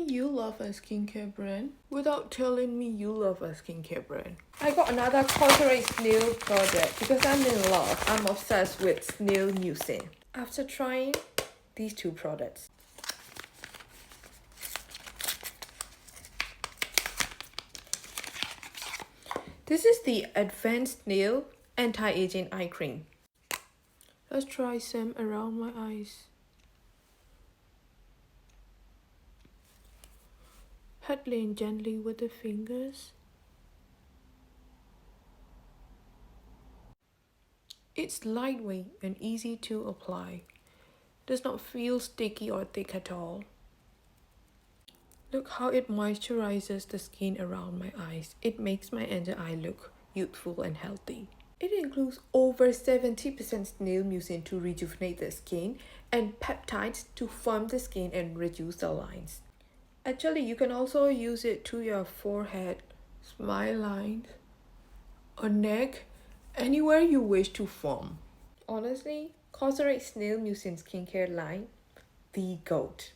you love a skincare brand without telling me you love a skincare brand? I got another COSRX snail product because I'm in love. I'm obsessed with snail mucin. After trying these two products, this is the Advanced Snail Anti-Aging Eye Cream. Let's try some around my eyes. Pedaling gently with the fingers. It's lightweight and easy to apply. Does not feel sticky or thick at all. Look how it moisturizes the skin around my eyes. It makes my under eye look youthful and healthy. It includes over 70% snail mucin to rejuvenate the skin and peptides to firm the skin and reduce the lines. Actually, you can also use it to your forehead, smile lines, or neck, anywhere you wish to form. Honestly, COSRX Snail Mucin skincare line, the GOAT.